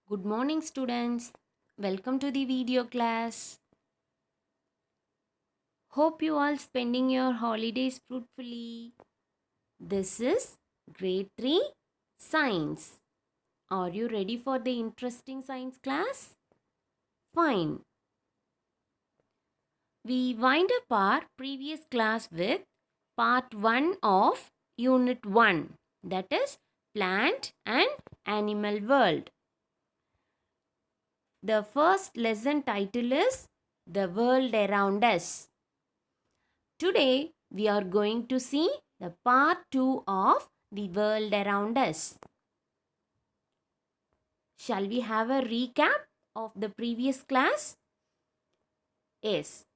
Good morning, students. Welcome to the video class. Hope you all spending your holidays fruitfully. This is grade 3 science. Are you ready for the interesting science class? Fine. We wind up our previous class with part 1 of unit 1, that is plant and animal world. The first lesson title is The World Around Us. Today we are going to see the part 2 of the world around us. Shall we have a recap of the previous class? Yes.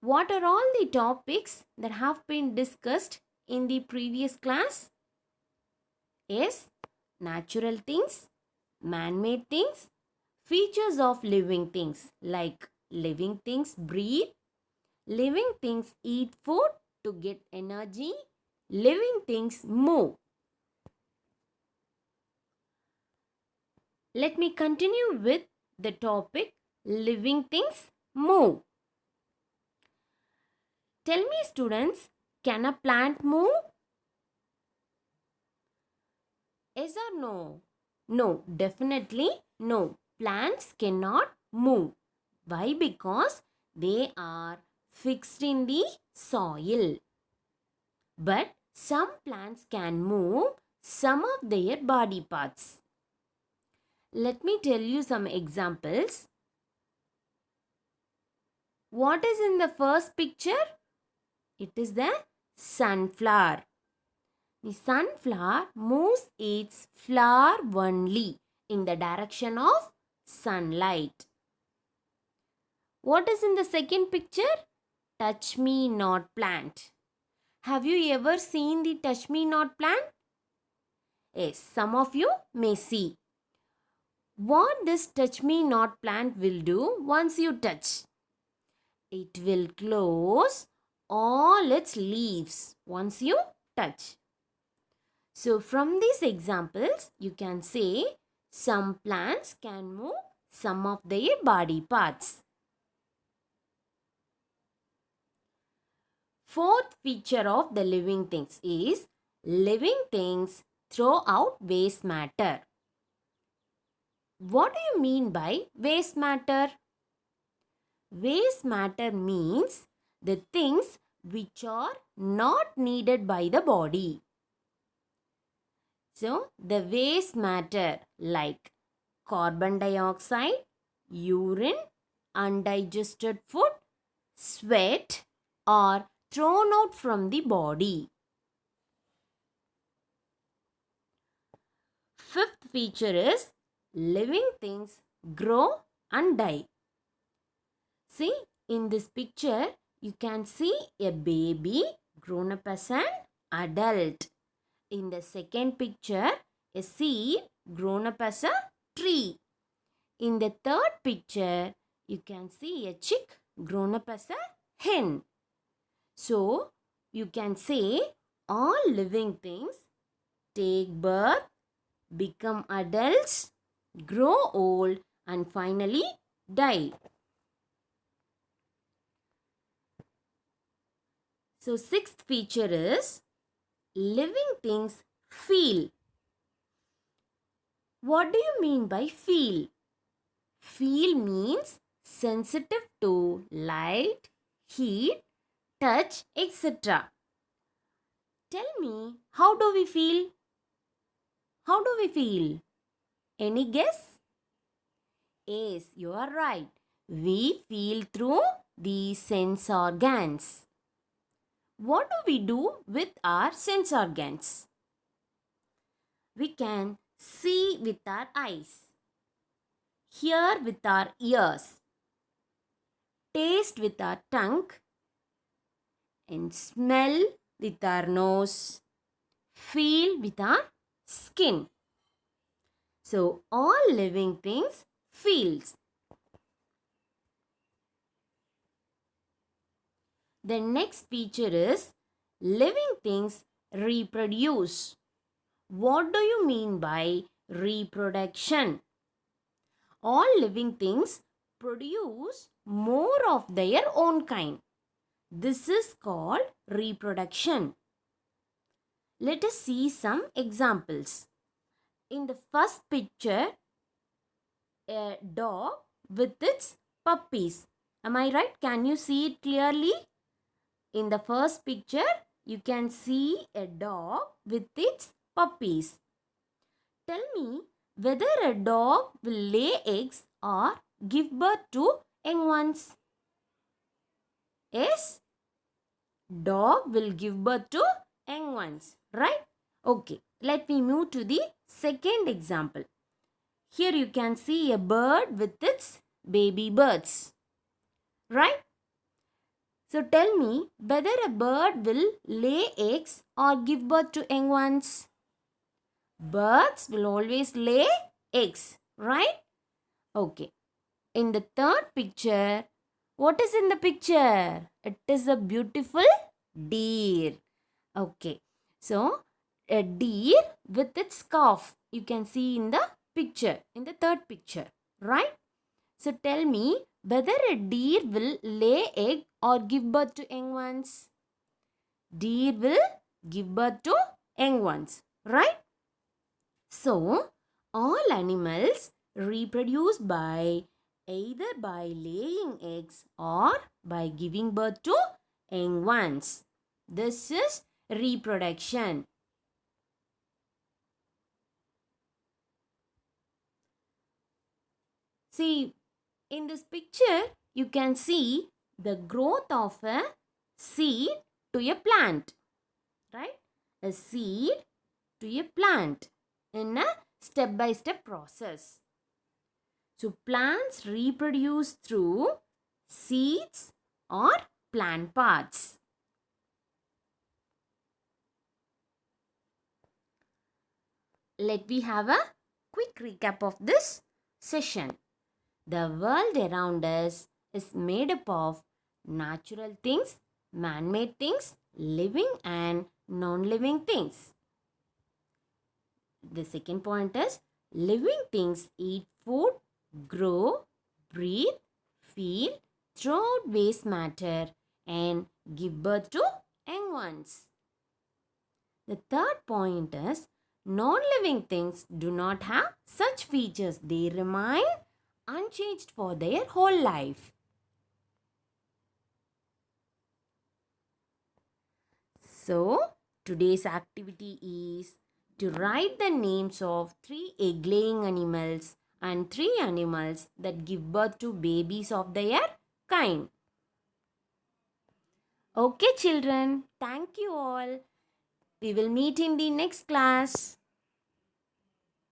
What are all the topics that have been discussed in the previous class? Yes. Natural things, man-made things, features of living things like living things breathe, living things eat food to get energy, living things move. Let me continue with the topic living things move. Tell me, students, can a plant move? Yes or no? No, definitely no. Plants cannot move. Why? Because they are fixed in the soil. But some plants can move some of their body parts. Let me tell you some examples. What is in the first picture? It is the sunflower. The sunflower moves its flower only in the direction of sunlight. What is in the second picture? Touch me not plant. Have you ever seen the touch me not plant? Yes, some of you may see. What this touch me not plant will do once you touch? It will close all its leaves once you touch. So from these examples, you can say some plants can move some of their body parts. Fourth feature of the living things is living things throw out waste matter. What do you mean by waste matter? Waste matter means the things which are not needed by the body. So, the waste matter like carbon dioxide, urine, undigested food, sweat are thrown out from the body. Fifth feature is living things grow and die. See, in this picture, you can see a baby grown up as an adult. In the second picture, a seed grown up as a tree. In the third picture, you can see a chick grown up as a hen. So, you can say all living things take birth, become adults, grow old, and finally die. So, sixth feature is living things feel. What do you mean by feel? Feel means sensitive to light, heat, touch, etc. Tell me, how do we feel? How do we feel? Any guess? Yes, you are right. We feel through the sense organs. What do we do with our sense organs? We can see with our eyes, hear with our ears, taste with our tongue, and smell with our nose, feel with our skin. So all living things feels. The next feature is living things reproduce. What do you mean by reproduction? all living things produce more of their own kind. This is called reproduction. Let us see some examples. In the first picture, a dog with its puppies. Am I right? Can you see it clearly? In the first picture, you can see a dog with its puppies. Tell me whether a dog will lay eggs or give birth to young ones. Yes, dog will give birth to young ones, right? Okay, let me move to the second example. Here you can see a bird with its baby birds, right? So tell me whether a bird will lay eggs or give birth to young ones. Birds will always lay eggs, right? Okay. In the third picture, what is in the picture? It is a beautiful deer. Okay. So, a deer with its calf. You can see in the picture, in the third picture, right? So, tell me whether a deer will lay egg or give birth to young ones. Deer will give birth to young ones, right? So, all animals reproduce by either by laying eggs or by giving birth to young ones. This is reproduction. See, in this picture, you can see the growth of a seed to a plant, right? A seed to a plant in a step-by-step process. So plants reproduce through seeds or plant parts. Let me have a quick recap of this session. The world around us is made up of natural things, man-made things, living and non-living things. The second point is living things eat food, grow, breathe, feel, throw out waste matter and give birth to young ones. The third point is non-living things do not have such features. They remain unchanged for their whole life. So, today's activity is to write the names of 3 egg-laying animals and 3 animals that give birth to babies of their kind. Okay, children. Thank you all. We will meet in the next class.